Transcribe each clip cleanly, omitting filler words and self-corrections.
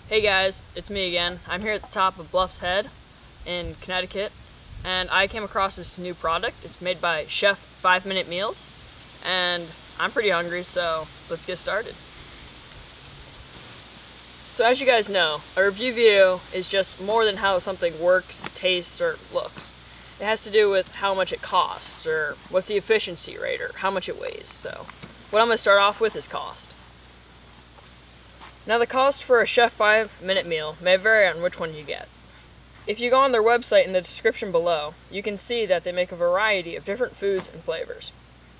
Hey guys, it's me again. I'm here at the top of Bluffs Head in Connecticut, and I came across this new product. It's made by Chef 5 Minute Meals, and I'm pretty hungry, so let's get started. So as you guys know, a review video is just more than how something works, tastes, or looks. It has to do with how much it costs, or what's the efficiency rate, or how much it weighs. So what I'm going to start off with is cost. Now the cost for a Chef 5 Minute meal may vary on which one you get. If you go on their website in the description below, you can see that they make a variety of different foods and flavors.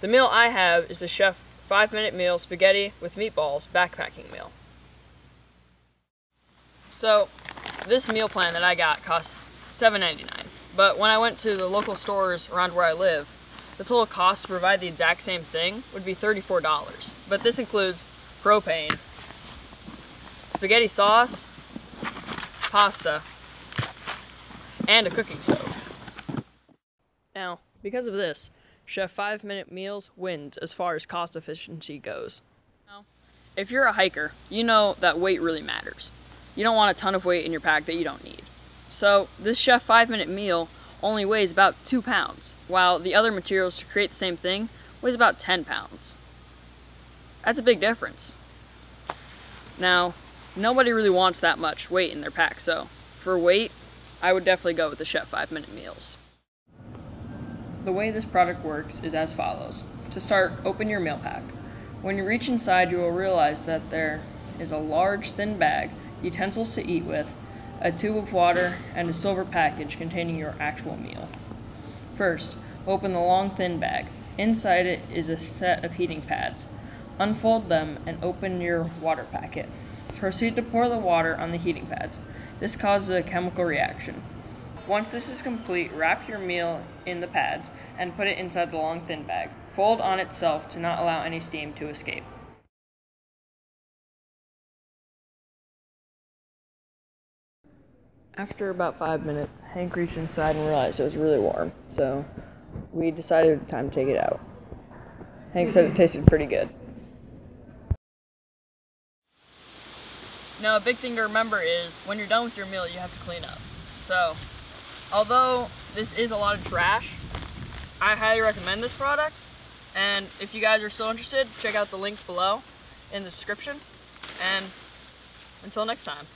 The meal I have is the Chef 5 Minute Meal Spaghetti with Meatballs Backpacking Meal. So this meal plan that I got costs $7.99, but when I went to the local stores around where I live, the total cost to provide the exact same thing would be $34, but this includes propane, spaghetti sauce, pasta, and a cooking stove. Now, because of this, Chef 5 Minute Meals wins as far as cost efficiency goes. Now, if you're a hiker, you know that weight really matters. You don't want a ton of weight in your pack that you don't need. So, this Chef 5 Minute Meal only weighs about 2 pounds, while the other materials to create the same thing weighs about 10 pounds. That's a big difference. Now, nobody really wants that much weight in their pack, so for weight, I would definitely go with the Chef 5 Minute Meals. The way this product works is as follows. To start, open your meal pack. When you reach inside, you will realize that there is a large, thin bag, utensils to eat with, a tube of water, and a silver package containing your actual meal. First, open the long, thin bag. Inside it is a set of heating pads. Unfold them and open your water packet. Proceed to pour the water on the heating pads. This causes a chemical reaction. Once this is complete, wrap your meal in the pads and put it inside the long thin bag. Fold on itself to not allow any steam to escape. After about 5 minutes, Hank reached inside and realized it was really warm, so we decided time to take it out. Hank said it tasted pretty good. Now, a big thing to remember is when you're done with your meal, you have to clean up. So, although this is a lot of trash, I highly recommend this product. And if you guys are still interested, check out the link below in the description. And until next time.